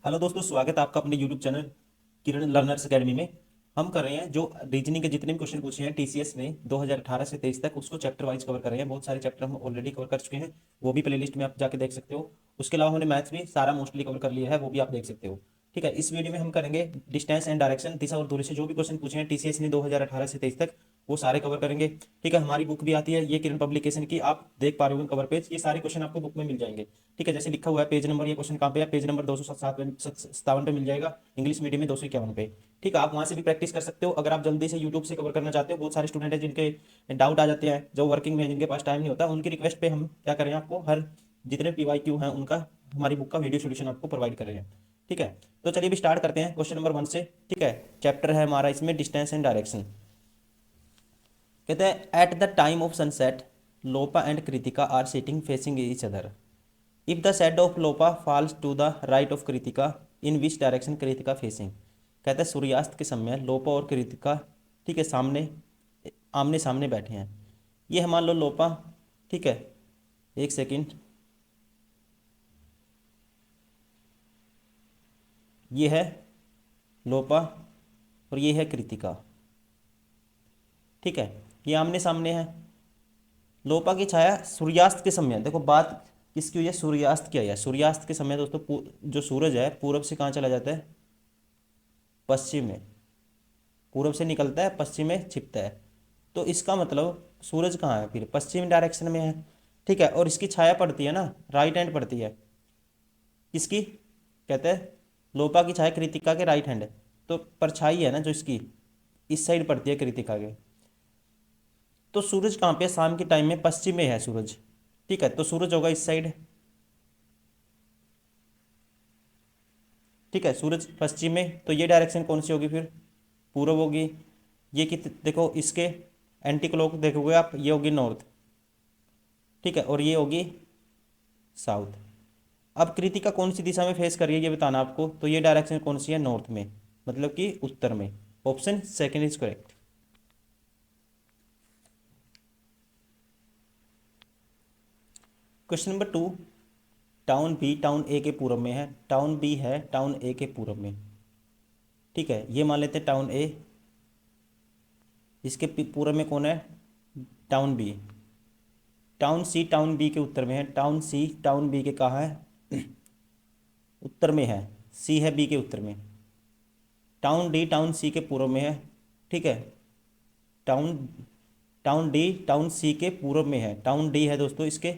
Hello दोस्तों, स्वागत है आपका अपने यूट्यूब चैनल किरण लर्नर्स एकेडमी में। हम कर रहे हैं जो रीजनिंग के जितने भी क्वेश्चन पूछे हैं टीसीएस ने 2018 से 23 तक, उसको चैप्टर वाइज कवर कर रहे हैं। बहुत सारे चैप्टर हम ऑलरेडी कवर कर चुके हैं, वो भी प्लेलिस्ट में आप जाके देख सकते हो। उसके अलावा हमने मैथ्स भी सारा मोस्टली कवर कर लिया है, वो भी आप देख सकते हो। ठीक है, इस वीडियो में हम करेंगे डिस्टेंस एंड डायरेक्शन, दिशा और दूरी से जो भी क्वेश्चन पूछे हैं टीसीएस ने 2018 से 23 तक, वो सारे कवर करेंगे। ठीक है, हमारी बुक भी आती है ये किरण पब्लिकेशन की, आप देख पा रहे होंगे कवर पेज, ये सारे क्वेश्चन आपको बुक में मिल जाएंगे। ठीक है, जैसे लिखा हुआ है पेज नंबर, ये क्वेश्चन कहाँ पे है, पेज नंबर 257 पे मिल जाएगा, इंग्लिश मीडियम में 251 पे। ठीक है, आप वहाँ से भी प्रैक्टिस कर सकते हो। अगर आप जल्दी से यूट्यूब से कवर करना चाहते हो, बहुत सारे स्टूडेंट हैं जिनके डाउट आ जाते हैं, जो वर्किंग में हैं, जिनके पास टाइम नहीं होता, उनकी रिक्वेस्ट पे हम क्या करें, आपको हर जितने पीवाईक्यू हैं उनका हमारी बुक का वीडियो सोल्यूशन आपको प्रोवाइड कर रहे हैं। ठीक है, तो चलिए भी स्टार्ट करते हैं क्वेश्चन नंबर 1 से। ठीक है, चैप्टर है हमारा इसमें डिस्टेंस एंड डायरेक्शन। कहते हैं at the time of sunset Lopa and Kritika are sitting facing each other. If the shadow of Lopa falls to the right of Kritika, in which direction Kritika facing. कहते हैं सूर्यास्त के समय लोपा और कृतिका, ठीक है, सामने आमने सामने बैठे हैं। ये है मान लो लोपा। ठीक है, एक सेकंड, ये है लोपा और ये है कृतिका। ठीक है, ये आमने सामने है। लोपा की छाया सूर्यास्त के समय, देखो बात किसकी हुई है, सूर्यास्त की आई है। सूर्यास्त के समय दोस्तों जो सूरज है पूरब से कहाँ चला जाता है, पश्चिम में। पूरब से निकलता है, पश्चिम में छिपता है। तो इसका मतलब सूरज कहाँ है, फिर पश्चिम डायरेक्शन में है। ठीक है, और इसकी छाया पड़ती है ना, राइट हैंड पड़ती है। किसकी, कहते हैं लोपा की छाया कृतिका के राइट हैंड। तो परछाई है ना जो इसकी, इस साइड पड़ती है कृतिका के। तो सूरज कहाँ पे है, शाम के टाइम में पश्चिम में है सूरज। ठीक है, तो सूरज होगा इस साइड। ठीक है, सूरज पश्चिम में, तो ये डायरेक्शन कौन सी होगी फिर, पूर्व होगी। ये कित देखो इसके एंटी क्लॉक देखोगे आप, ये होगी नॉर्थ। ठीक है, और ये होगी साउथ। अब कृतिका कौन सी दिशा में फेस कर रही है ये बताना आपको, तो ये डायरेक्शन कौन सी है, नॉर्थ में, मतलब कि उत्तर में। Option second is correct. Question number 2, town B town A के पूर्व में है, टाउन बी है टाउन ए के पूर्व में। ठीक है, ये मान लेते हैं टाउन ए, इसके पूर्व में कौन है, टाउन बी। टाउन सी टाउन बी के उत्तर में है, टाउन सी टाउन बी के कहाँ है, उत्तर में है। सी है बी के उत्तर में। टाउन डी टाउन सी के पूर्व में है। ठीक है, टाउन टाउन डी टाउन सी के पूर्व में है, टाउन डी है दोस्तों इसके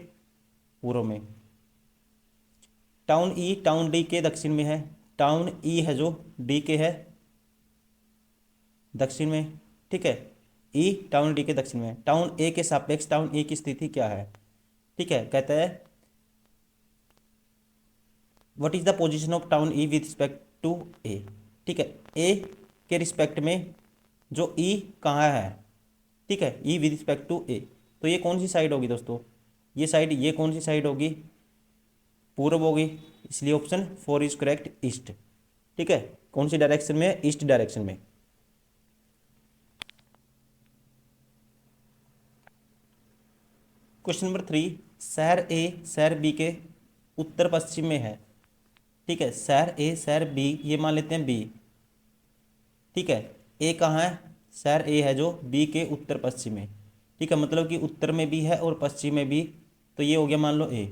पूर्व में। टाउन ई टाउन डी के दक्षिण में है, टाउन ई है जो डी के है दक्षिण में। ठीक है, ई टाउन डी के दक्षिण में। टाउन ए के सापेक्ष टाउन ई की स्थिति क्या है। ठीक है, कहता है what is the position of town E with respect to A. ठीक है, ए के रिस्पेक्ट में जो ई कहाँ है। ठीक है, ई विद रिस्पेक्ट टू ए, तो ये कौन सी साइड होगी दोस्तों, ये साइड, ये कौन सी साइड होगी, पूर्व होगी। इसलिए ऑप्शन 4 इज करेक्ट, ईस्ट। ठीक है, कौन सी डायरेक्शन में है, ईस्ट डायरेक्शन में। क्वेश्चन नंबर 3, शहर ए शहर बी के उत्तर पश्चिम में है। ठीक है, शहर ए शहर बी, ये मान लेते हैं बी। ठीक है, ए कहाँ है, शहर ए है जो बी के उत्तर पश्चिम में। ठीक है, मतलब कि उत्तर में भी है और पश्चिम में भी, तो ये हो गया मान लो ए।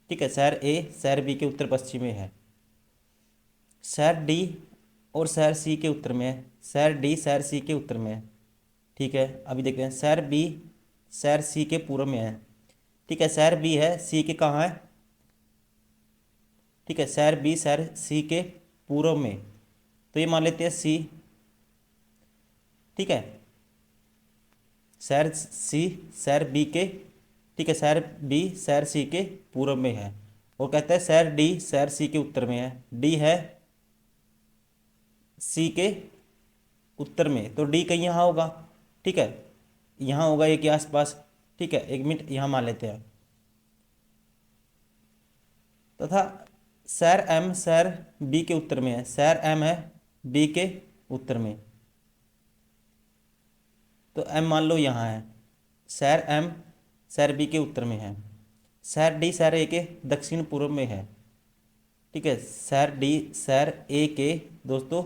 ठीक है, शहर ए शहर बी के उत्तर पश्चिम में है। शहर डी और शहर सी के उत्तर में है, शहर डी शहर सी के उत्तर में है। ठीक है, अभी देखते हैं, शहर बी शहर सी के पूर्व में है। ठीक है, शहर बी है सी के कहाँ है। ठीक है, शहर बी शहर सी के पूर्व में, तो ये मान लेते हैं सी। ठीक है, शहर सी शहर बी के, ठीक है, शहर बी शहर सी के पूर्व में है। और कहता है शहर डी शहर सी के उत्तर में है, डी है सी के उत्तर में, तो डी कहीं यहाँ होगा। ठीक है, यहाँ होगा ये के आसपास। ठीक है, एक मिनट यहाँ मान लेते हैं। तथा शहर एम शहर बी के उत्तर में है, शहर एम है बी के उत्तर में, तो एम मान लो यहाँ है। शहर एम शहर बी के उत्तर में है। शहर डी शहर ए के दक्षिण पूर्व में है। ठीक है, शहर डी, शहर ए के दोस्तों,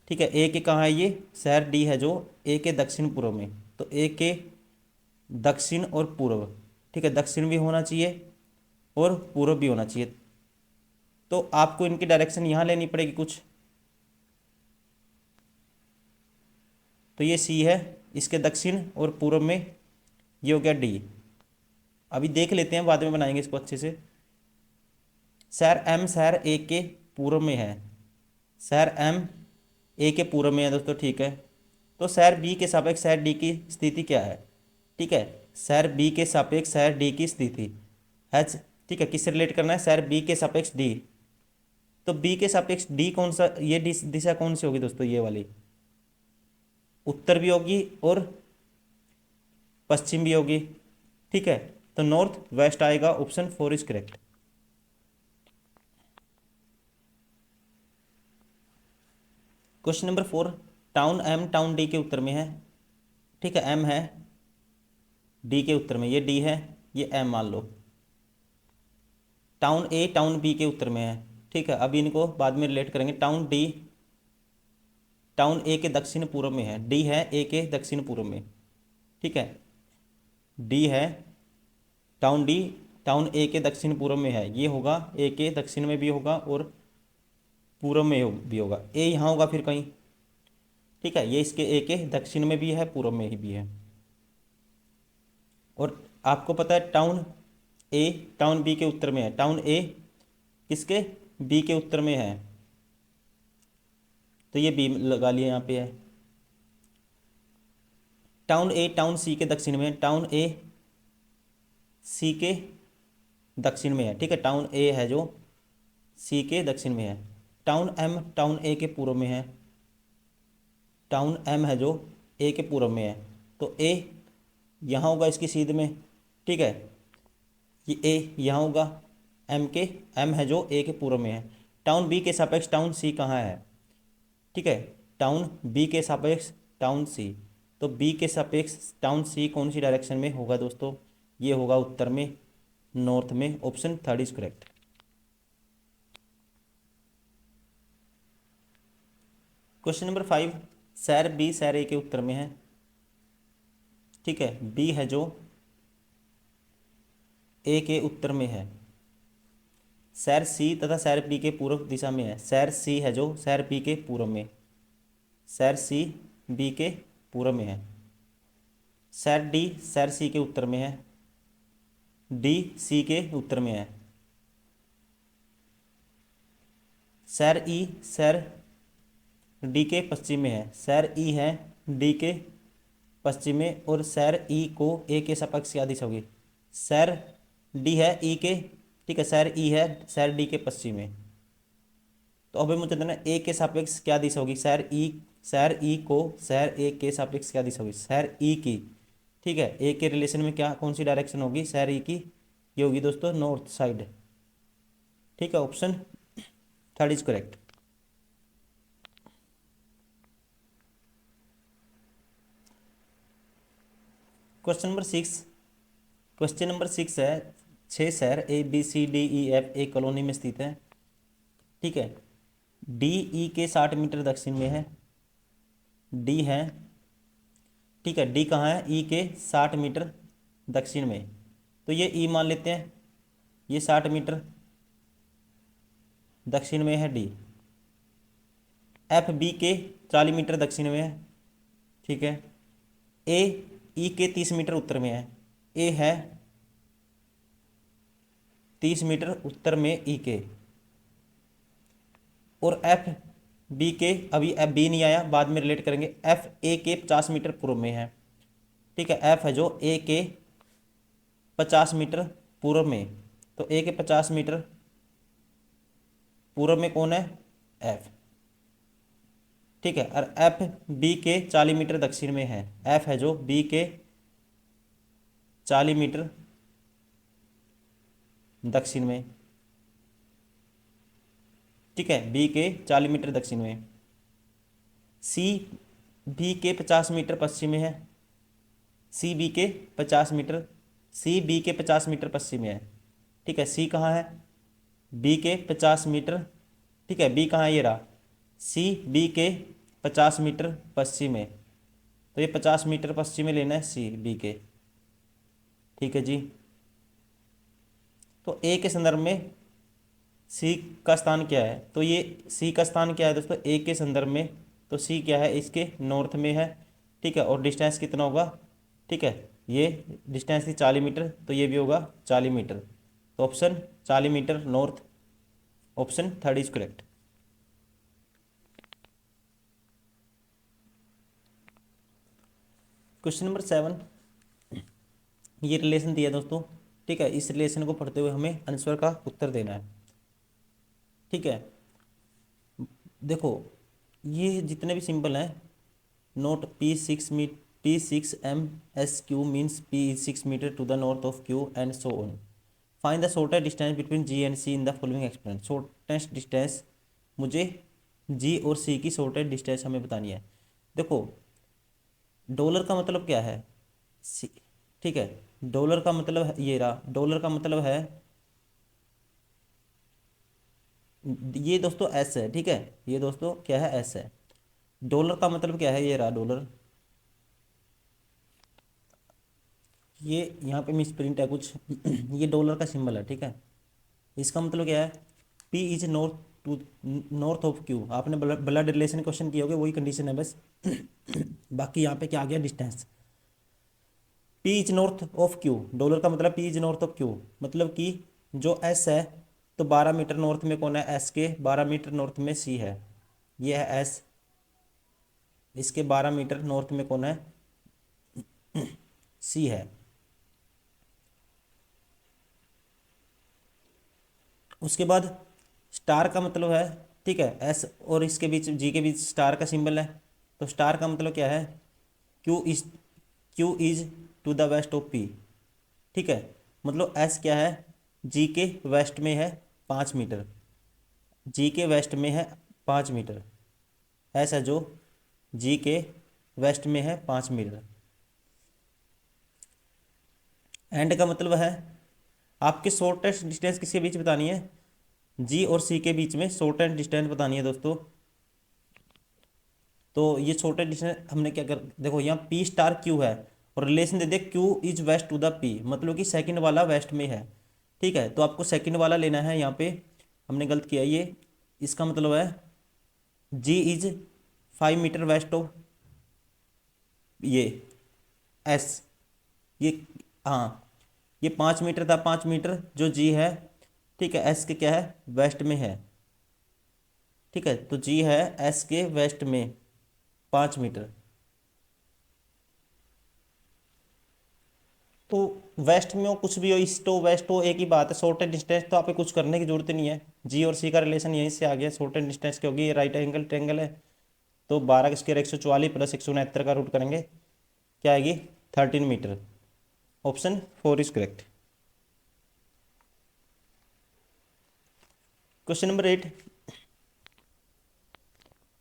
ठीक है, ए के कहाँ है ये, शहर डी है जो ए के दक्षिण पूर्व में, तो ए के दक्षिण और पूर्व, ठीक है, दक्षिण भी होना चाहिए और पूर्व भी होना चाहिए। तो आपको इनकी डायरेक्शन यहाँ लेनी पड़ेगी कुछ, तो ये सी है, इसके दक्षिण और पूर्व में ये हो गया डी। अभी देख लेते हैं, बाद में बनाएंगे इसको अच्छे से। शहर एम शहर ए के पूर्व में है, शहर एम ए के पूर्व में है दोस्तों, ठीक है। तो शहर बी के सापेक्ष शहर डी की स्थिति क्या है, ठीक है, शहर बी के सापेक्ष शहर डी की स्थिति एच, ठीक है, किससे रिलेट करना है, शहर बी के सापेक्ष डी। तो बी के सापेक्ष डी कौन सा, ये दिशा कौन सी होगी दोस्तों, ये वाली उत्तर भी होगी और पश्चिम भी होगी, ठीक है। तो नॉर्थ वेस्ट आएगा, option 4 is correct. Question number 4, town M town D के उत्तर में है, ठीक है, एम है डी के उत्तर में, ये डी है, ये एम मान लो। टाउन ए टाउन बी के उत्तर में है, ठीक है। अभी इनको बाद में रिलेट करेंगे। टाउन डी टाउन ए के दक्षिण पूर्व में है, डी है ए के दक्षिण पूर्व में, ठीक है, डी है टाउन डी टाउन ए के दक्षिण पूर्व में है, ये होगा ए के दक्षिण में भी होगा और पूर्व में भी होगा, ए यहाँ होगा फिर कहीं, ठीक है, ये इसके ए के दक्षिण में भी है, पूर्व में ही भी है। और आपको पता है टाउन ए टाउन बी के उत्तर में है, टाउन ए किसके, बी के उत्तर में है, तो ये बी लगा लिया यहाँ पे है। टाउन ए टाउन सी के दक्षिण में है, टाउन ए सी के दक्षिण में है, ठीक है, टाउन ए है जो सी के दक्षिण में है। टाउन एम टाउन ए के पूर्व में है, टाउन एम है जो ए के पूर्व में है, तो ए यहाँ होगा इसकी सीध में, ठीक है, ये ए यहाँ होगा, एम है जो ए के पूर्व में है। टाउन बी के सापेक्ष टाउन सी कहाँ है, ठीक है, टाउन बी के सापेक्ष टाउन सी, तो बी के सापेक्ष टाउन सी कौन सी डायरेक्शन में होगा दोस्तों, ये होगा उत्तर में, नॉर्थ में, option 3 is correct. Question number 5, शहर बी शहर ए के उत्तर में है, ठीक है, बी है जो ए के उत्तर में है, शहर सी तथा शहर बी के पूर्व दिशा में है, शहर सी है जो शहर बी के पूर्व में, शहर सी बी के पूर्व में है। शहर डी शहर सी के उत्तर में है, डी सी के उत्तर में है। शहर ई शहर डी के पश्चिम में है, शहर ई है डी के पश्चिम में, और शहर ई को ए के सापेक्ष क्या दिशा होगी, शहर डी है ई के, ठीक है, शहर ई है शहर डी के पश्चिम में, तो अभी मुझे देना ए के सापेक्ष क्या दिशा होगी, शहर ई को शहर ए के सापेक्ष क्या दिशा होगी, शहर ई की, ठीक है, ए के रिलेशन में क्या कौन सी डायरेक्शन होगी, शहर ई की, ये होगी दोस्तों नॉर्थ साइड, ठीक है, option 3 is correct. Question number 6, question number 6 है, 6 शहर A B C D E F एक कॉलोनी में स्थित है, ठीक है, डी ई के 60 मीटर दक्षिण में है, डी है, ठीक है, डी कहाँ है, ई के 60 मीटर दक्षिण में, तो ये ई मान लेते हैं, ये 60 मीटर दक्षिण में है डी। एफ बी के 40 मीटर दक्षिण में है, ठीक है, ए ई के 30 मीटर उत्तर में है, ए है 30 मीटर उत्तर में ई के, और एफ बी के, अभी एफ बी नहीं आया, बाद में रिलेट करेंगे, एफ ए के 50 मीटर पूर्व में है, ठीक है, एफ है जो ए के 50 मीटर पूर्व में, तो ए के 50 मीटर पूर्व में कौन है, एफ, ठीक है, और एफ बी के 40 मीटर दक्षिण में है, एफ है जो बी के 40 मीटर दक्षिण में, ठीक है, बी के 40 मीटर दक्षिण में। सी बी के 50 मीटर पश्चिम में है, सी बी के 50 मीटर, सी बी के 50 मीटर पश्चिम में है, ठीक है, सी कहाँ है, बी के 50 मीटर, ठीक है, बी कहाँ है, ये रहा, सी बी के 50 मीटर पश्चिम में, तो ये 50 मीटर पश्चिम में लेना है सी बी के, ठीक है जी। तो ए के संदर्भ में सी का स्थान क्या है, तो ये सी का स्थान क्या है दोस्तों ए के संदर्भ में, तो सी क्या है, इसके नॉर्थ में है, ठीक है, और डिस्टेंस कितना होगा, ठीक है, ये डिस्टेंस थी 40 मीटर, तो ये भी होगा 40 मीटर, तो option 40 metre north, option third is correct. Question number 7, ये रिलेशन दिया है दोस्तों, ठीक है, इस रिलेशन को पढ़ते हुए हमें आंसर का उत्तर देना है, ठीक है। देखो ये जितने भी सिंबल हैं, note P6 M means P6 metre to the north of Q and so on. Find the shortest distance between G and C in the following experiment. Shortest distance, मुझे G और C की shortest distance हमें बतानी है। देखो dollar का मतलब क्या है, सी, ठीक है, डॉलर का मतलब है, ये रहा, डॉलर का मतलब है, ये दोस्तों एस है, ठीक है, ये दोस्तों क्या है, एस है। डॉलर का मतलब क्या है, ये रहा डॉलर, ये यहाँ पे मिस प्रिंट है कुछ ये डॉलर का सिंबल है, ठीक है, इसका मतलब क्या है, P is north to north of Q। आपने ब्लड रिलेशन क्वेश्चन किए होगे, वही कंडीशन है बस बाकी यहाँ पे क्या आ गया, distance. P is north of Q, dollar का मतलब P is north of Q, मतलब कि जो S है, तो 12 मीटर नॉर्थ में कौन है, S के 12 मीटर नॉर्थ में C है, ये है S, इसके 12 मीटर नॉर्थ में कौन है, C है। उसके बाद स्टार का मतलब है, ठीक है, एस और इसके बीच जी के बीच स्टार का सिंबल है, तो स्टार का मतलब क्या है, Q is to the west of P, ठीक है, मतलब एस क्या है, जी के वेस्ट में है 5 मीटर, जी के वेस्ट में है 5 मीटर, एस है जो जी के वेस्ट में है 5 मीटर। एंड का मतलब है, आपके शॉर्टेस्ट डिस्टेंस किसके बीच बतानी है, जी और सी के बीच में शॉर्टेस्ट डिस्टेंस बतानी है दोस्तों। तो ये शॉर्टेस्ट डिस्टेंस हमने क्या कर, देखो यहाँ पी स्टार क्यू है, और रिलेशन दे दे Q is west to the P, मतलब कि सेकंड वाला वेस्ट में है, ठीक है, तो आपको सेकंड वाला लेना है, यहाँ पे हमने गलत किया ये, इसका मतलब है जी इज 5 मीटर वेस्ट ऑफ ये एस, ये, हाँ, ये 5 मीटर था, 5 मीटर जो जी है, ठीक है, एस के क्या है, वेस्ट में है, ठीक है, तो जी है एस के वेस्ट में 5 मीटर। तो वेस्ट में हो कुछ भी हो, ईस्ट हो वेस्ट हो एक ही बात है, शॉर्टेस्ट डिस्टेंस, तो आपको कुछ करने की जरूरत नहीं है, जी और सी का रिलेशन यहीं से आ गया, शॉर्टेस्ट डिस्टेंस, क्योंकि ये राइट एंगल ट्रेंगल है, तो 12 के 144 प्लस 169 का रूट करेंगे, क्या आएगी, 13 metre, option 4 is correct. Question number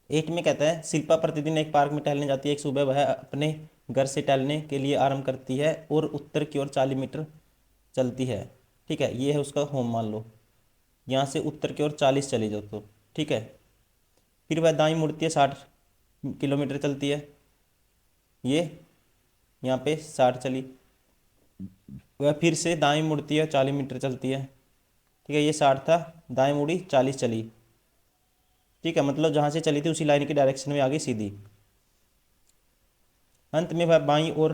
8 में कहता है, शिल्पा प्रतिदिन एक पार्क में टहलने जाती है, एक सुबह वह अपने घर से टहलने के लिए आरंभ करती है और उत्तर की ओर 40 मीटर चलती है, ठीक है, ये है उसका होम मान लो, यहाँ से उत्तर की ओर 40 चली जाओ तो, ठीक है, फिर वह दाईं मुड़ती है, 60 किलोमीटर चलती है, ये यहाँ पे 60 चली, वह फिर से दाईं मुड़ती है, 40 मीटर चलती है, ठीक है, ये 60 था, दाएं मुड़ी 40 चली, ठीक है, मतलब जहाँ से चली थी उसी लाइन की डायरेक्शन में आ गई सीधी, अंत में वह बाईं ओर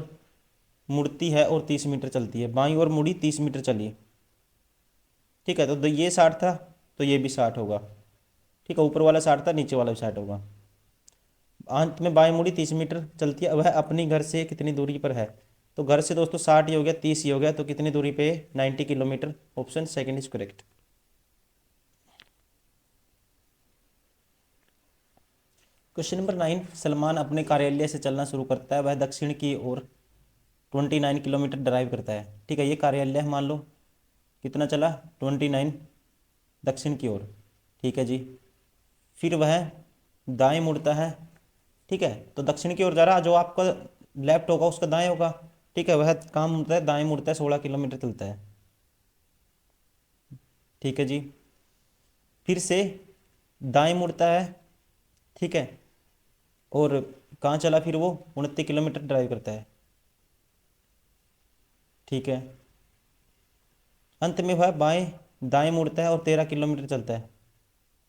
मुड़ती है और 30 मीटर चलती है, बाईं ओर मुड़ी 30 मीटर चली, ठीक है, तो ये 60 था, तो ये भी 60 होगा, ठीक है, ऊपर वाला 60 था, नीचे वाला भी 60 होगा। अंत में बाएं मुड़ी 30 मीटर चलती है, वह अपनी घर से कितनी दूरी पर है, तो घर से दोस्तों 60 ही हो गया, 30 ही हो गया, तो कितनी दूरी पे, 90 kilometre, option second is correct. Question number 9, Salman अपने कार्यालय से चलना शुरू करता है, वह दक्षिण की ओर 29 किलोमीटर ड्राइव करता है, ठीक है, ये कार्यालय है, मान लो कितना चला, 29 दक्षिण की ओर, ठीक है जी, फिर वह दाएं मुड़ता है, ठीक है, तो दक्षिण की ओर जा रहा, जो आपका लेफ्ट होगा उसका दाएं होगा, ठीक है, वह काम मुड़ता है, दाएं मुड़ता है, 16 किलोमीटर चलता है, ठीक है जी, फिर से दाएं मुड़ता है, ठीक है, और कहाँ चला फिर वो 29 किलोमीटर ड्राइव करता है, ठीक है। अंत में वह बाएं दाएं मुड़ता है और 13 किलोमीटर चलता है,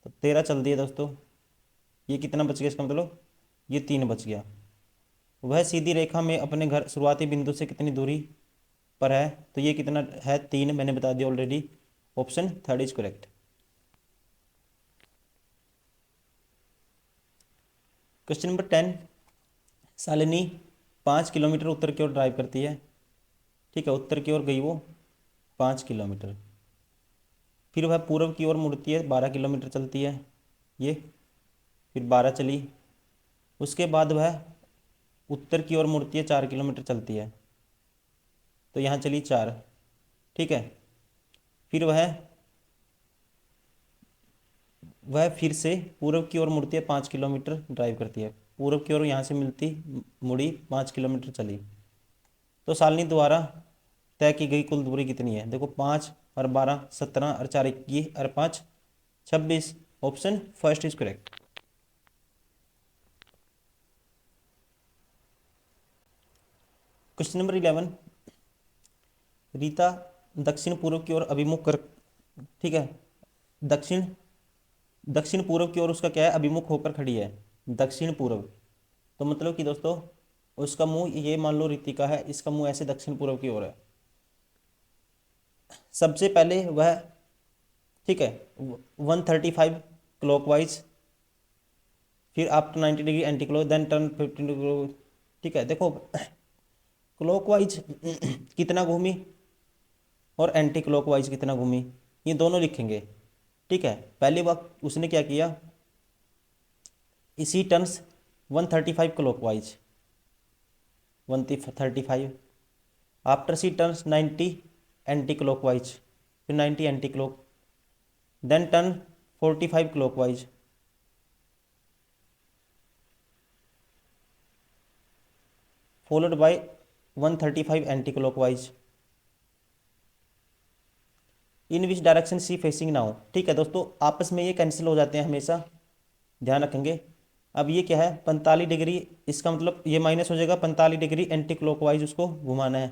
तो 13 चल दिया दोस्तों। ये कितना बच गया इसका मतलब, ये 3 बच गया। वह सीधी रेखा में अपने घर शुरुआती बिंदु से कितनी दूरी पर है, तो ये कितना है 3, मैंने बता दिया already. Option third is correct. Question number 10, Shalini 5 kilometre उत्तर की ओर ड्राइव करती है, ठीक है, उत्तर की ओर गई वो 5 किलोमीटर। फिर वह पूर्व की ओर मुड़ती है, 12 किलोमीटर चलती है ये, फिर 12 चली। उसके बाद वह उत्तर की ओर मुड़ती है, 4 किलोमीटर चलती है, तो यहाँ चली 4, ठीक है। फिर वह फिर से पूर्व की ओर मुड़ती है, 5 किलोमीटर ड्राइव करती है, पूर्व की ओर यहाँ से मिलती मुड़ी 5 किलोमीटर चली। तो शालिनी द्वारा तय की गई कुल दूरी कितनी है, देखो 5 और 12 17 और 4 21 और 5 26। Option first is correct. Question number 11, Rita दक्षिण पूर्व की ओर अभिमुख कर, ठीक है, दक्षिण दक्षिण पूर्व की ओर उसका क्या है, अभिमुख होकर खड़ी है, दक्षिण पूर्व। तो मतलब कि दोस्तों उसका मुंह, ये मान लो रीतिका है, इसका मुंह ऐसे दक्षिण पूर्व की ओर है। सबसे पहले वह, ठीक है, 135 क्लॉकवाइज, फिर after 90 degree anti clock, then turn 15 degree, ठीक है। देखो क्लॉकवाइज कितना घूमी और एंटी क्लॉकवाइज कितना घूमी, ये दोनों लिखेंगे, ठीक है। पहली बार उसने क्या किया, इसी turns 135 clockwise, 135, after C turns 90 anti clockwise, फिर 90 anti clock, then turn 45 clockwise, followed by 135 anti clockwise. In which direction C facing now, ठीक है दोस्तों, आपस में ये कैंसिल हो जाते हैं हमेशा, ध्यान रखेंगे। अब ये क्या है 45 डिग्री, इसका मतलब ये माइनस हो जाएगा, 45 डिग्री एंटी क्लॉकवाइज उसको घुमाना है,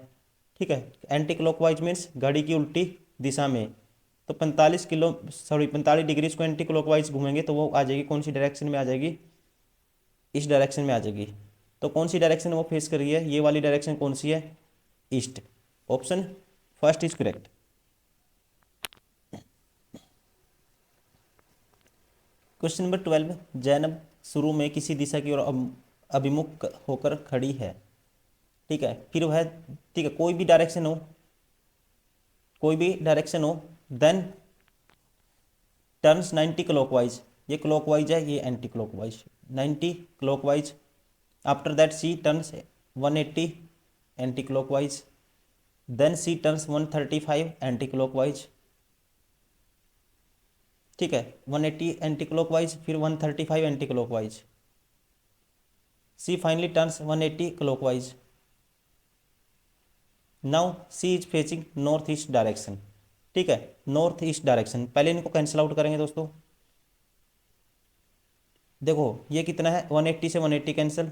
ठीक है। एंटी क्लॉकवाइज मीन्स घड़ी की उल्टी दिशा में, तो 45 डिग्री इसको एंटी क्लॉकवाइज घूमेंगे तो वो आ जाएगी कौन सी डायरेक्शन में आ जाएगी, इस डायरेक्शन में आ जाएगी। तो कौन सी डायरेक्शन वो फेस कर रही है, ये वाली डायरेक्शन कौन सी है, east. Option first is correct. Question number 12, Zainab शुरू में किसी दिशा की ओर अभिमुख होकर खड़ी है, ठीक है। फिर वह, ठीक है, कोई भी डायरेक्शन हो, देन टर्न्स 90 क्लॉकवाइज, ये क्लॉकवाइज है, ये anti clockwise, 90 clockwise. After that C turns 180 anti clockwise, then C turns 135 anti clockwise, ठीक है, 180 एंटी क्लॉकवाइज, फिर 135 anti clockwise, C finally turns 180 clockwise. Now C is facing north east direction, ठीक है, north east direction. पहले इनको cancel out करेंगे दोस्तों, देखो ये कितना है 180 से 180 कैंसिल,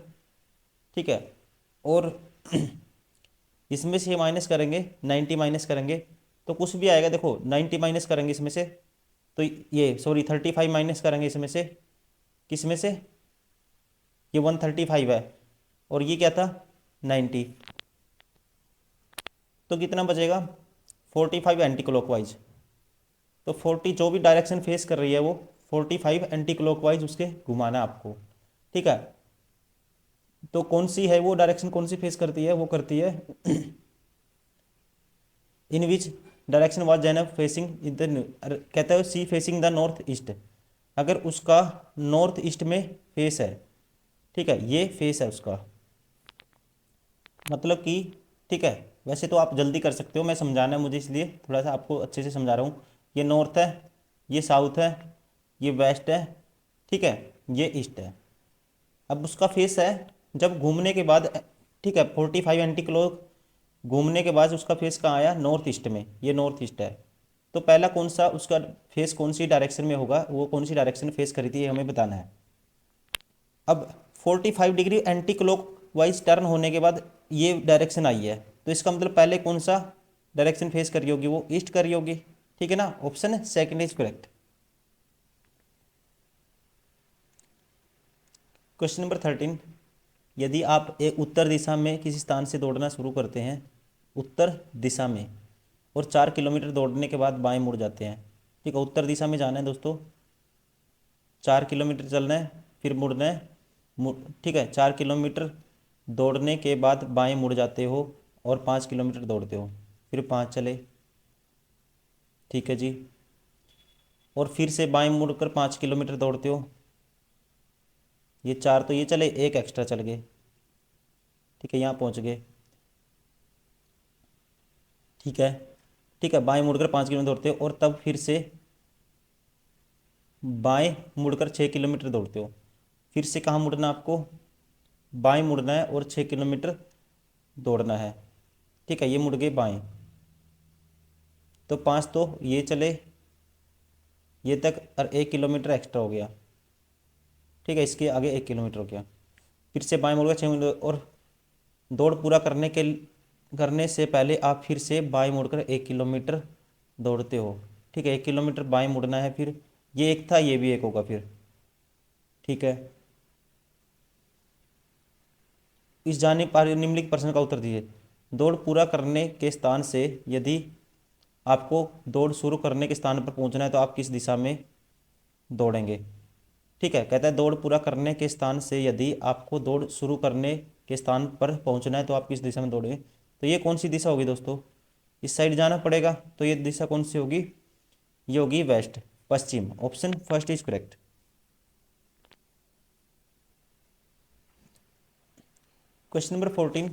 ठीक है, और इसमें से ये माइनस करेंगे, 90 माइनस करेंगे तो कुछ भी आएगा, देखो 90 माइनस करेंगे इसमें से, तो ये सॉरी 35 माइनस करेंगे इसमें से, किस में से, ये 135 है और ये क्या था 90, तो कितना बचेगा 45 एंटी क्लॉकवाइज। तो 40 जो भी डायरेक्शन फेस कर रही है वो 45 एंटी क्लॉकवाइज उसके घुमाना आपको, ठीक है। तो कौन सी है वो डायरेक्शन, कौन सी फेस करती है, वो करती है in which direction was Zainab facing इधर, कहता है C facing the north east, अगर उसका नॉर्थ ईस्ट में फेस है, ठीक है, ये फेस है उसका, मतलब कि, ठीक है। वैसे तो आप जल्दी कर सकते हो, मैं समझाना है मुझे इसलिए थोड़ा सा आपको अच्छे से समझा रहा हूँ। ये नॉर्थ है, ये साउथ है, ये वेस्ट है, ठीक है, ये ईस्ट है। अब उसका फेस है जब घूमने के बाद, ठीक है, 45 एंटी क्लॉक घूमने के बाद उसका फेस कहाँ आया, नॉर्थ ईस्ट में, ये नॉर्थ ईस्ट है। तो पहला कौन सा उसका फेस कौन सी डायरेक्शन में होगा, वो कौन सी डायरेक्शन फेस करी थी, ये हमें बताना है। अब 45 degree anti clock wise turn होने के बाद ये डायरेक्शन आई है, तो इसका मतलब पहले कौन सा डायरेक्शन फेस करी होगी, वो ईस्ट करी होगी। ठीक है ना, option second is correct. Question number 13, यदि आप एक उत्तर दिशा में किसी स्थान से दौड़ना शुरू करते हैं, उत्तर दिशा में, और 4 किलोमीटर दौड़ने के बाद बाएं मुड़ जाते हैं। ठीक है, उत्तर दिशा में जाना है दोस्तों, 4 किलोमीटर चलना है, फिर मुड़ना है, ठीक है, 4 किलोमीटर दौड़ने के बाद बाएं मुड़ जाते हो और 5 किलोमीटर दौड़ते हो, फिर 5 चले, ठीक है जी, और फिर से बाएं मुड़कर 5 किलोमीटर दौड़ते हो, ये 4 तो ये चले, एक एक्स्ट्रा चल गए, ठीक है, यहाँ पहुँच गए, ठीक है, ठीक है, बाएं मुड़कर 5 किलोमीटर दौड़ते हो और तब फिर से बाएं मुड़कर 6 किलोमीटर दौड़ते हो। फिर से कहाँ मुड़ना आपको, बाएं मुड़ना है और 6 किलोमीटर दौड़ना है। ठीक है, ये मुड़ गए बाएं, तो 5 तो ये चले ये तक और 1 किलोमीटर एक्स्ट्रा हो गया। ठीक है, इसके आगे 1 किलोमीटर हो गया, फिर से बाएं मुड़ गए 6 मिनट, और दौड़ पूरा करने से पहले आप फिर से बाएं मुड़कर 1 किलोमीटर दौड़ते हो। ठीक है, 1 किलोमीटर बाएं मुड़ना है, फिर ये एक था, ये भी एक होगा फिर। ठीक है, इस जाने पर निम्नलिखित प्रश्न का उत्तर दीजिए। दौड़ पूरा करने के स्थान से यदि आपको दौड़ शुरू करने के स्थान पर पहुंचना है तो आप किस दिशा में दौड़ेंगे। ठीक है, कहता है दौड़ पूरा करने के स्थान से यदि आपको दौड़ शुरू करने के स्थान पर पहुंचना है तो आप किस दिशा में दौड़ेंगे। तो ये कौन सी दिशा होगी दोस्तों, इस साइड जाना पड़ेगा, तो ये दिशा कौन सी होगी, ये होगी वेस्ट, पश्चिम। Option first is correct. Question number 14,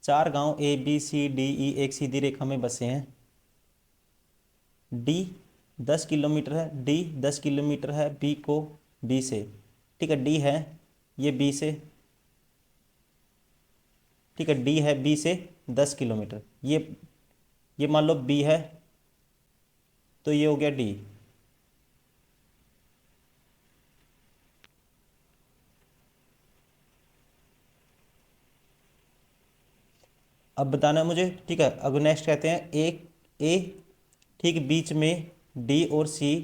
4 गांव ए बी सी डी ई एक सीधी रेखा में बसे हैं। डी 10 किलोमीटर है, डी 10 किलोमीटर है बी को बी से। ठीक है, डी है ये बी से, ठीक है, डी है बी से 10 किलोमीटर, ये मान लो बी है, तो ये हो गया डी। अब बताना है मुझे। ठीक है, अब नेक्स्ट कहते हैं ए ठीक बीच में डी और सी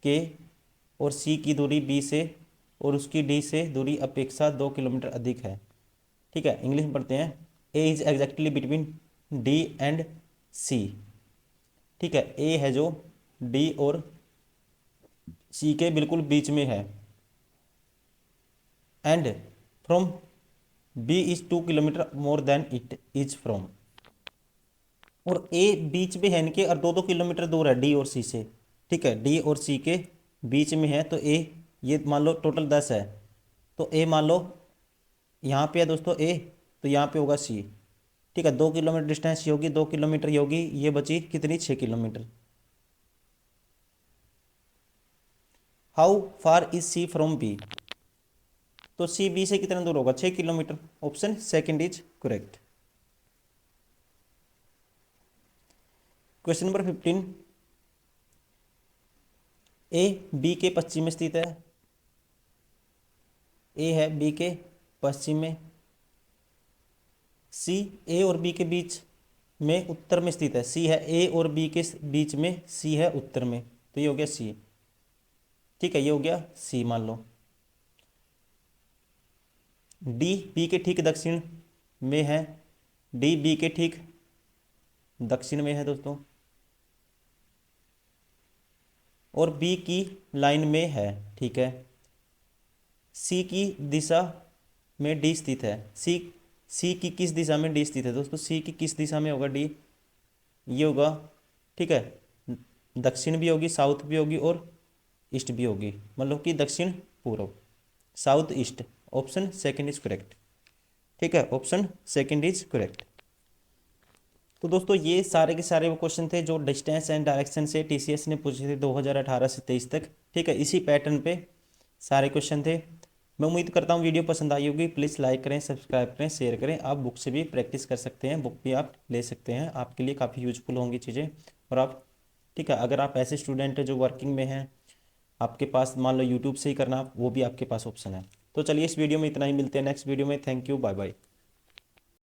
के और सी की दूरी बी से और उसकी डी से दूरी अपेक्षा 2 किलोमीटर अधिक है। ठीक है, इंग्लिश में पढ़ते हैं, A is exactly between D and C. ठीक है, ए है जो डी और सी के बिल्कुल बीच में है, and from B is 2 kilometre more than it is from, और ए बीच में है इनके और 2-2 किलोमीटर दूर है डी और सी से। ठीक है, डी और सी के बीच में है, तो ए ये मान लो टोटल 10 है, तो ए मान लो यहाँ पे है दोस्तों ए, तो यहाँ पे होगा सी। ठीक है, 2 किलोमीटर डिस्टेंस ये होगी, 2 किलोमीटर ये होगी, ये बची कितनी, 6 kilometre. How far is C from B, तो सी बी से कितना दूर होगा, 6 kilometre. Option second is correct. Question number 15, A B के पश्चिम में स्थित है, ए है बी के पश्चिम में, सी ए और बी के बीच में उत्तर में स्थित है, सी है ए और बी के बीच में, सी है उत्तर में, तो ये हो गया सी। ठीक है, ये हो गया सी मान लो। डी बी के ठीक दक्षिण में है, डी बी के ठीक दक्षिण में है दोस्तों, और बी की लाइन में है। ठीक है, सी की दिशा में डी स्थित है, सी की किस दिशा में डी स्थित है दोस्तों, सी की किस दिशा में होगा डी, ये होगा, ठीक है, दक्षिण भी होगी, साउथ भी होगी और ईस्ट भी होगी, मतलब कि दक्षिण पूर्व, south east. Option second is correct. ठीक है, ऑप्शन सेकंड इज करेक्ट। तो दोस्तों ये सारे के सारे वो क्वेश्चन थे जो डिस्टेंस एंड डायरेक्शन से टीसीएस ने पूछे थे 2018 से 23 तक। ठीक है, इसी पैटर्न पे सारे क्वेश्चन थे। मैं उम्मीद करता हूँ वीडियो पसंद आई होगी। प्लीज़ लाइक करें, सब्सक्राइब करें, शेयर करें। आप बुक से भी प्रैक्टिस कर सकते हैं, बुक भी आप ले सकते हैं, आपके लिए काफ़ी यूजफुल होंगी चीज़ें। और आप ठीक है। अगर आप ऐसे स्टूडेंट हैं जो वर्किंग में हैं, आपके पास मान लो यूट्यूब से ही करना, वो भी आपके पास ऑप्शन है। तो चलिए इस वीडियो में इतना ही, मिलते हैं नेक्स्ट वीडियो में। Thank you, bye bye.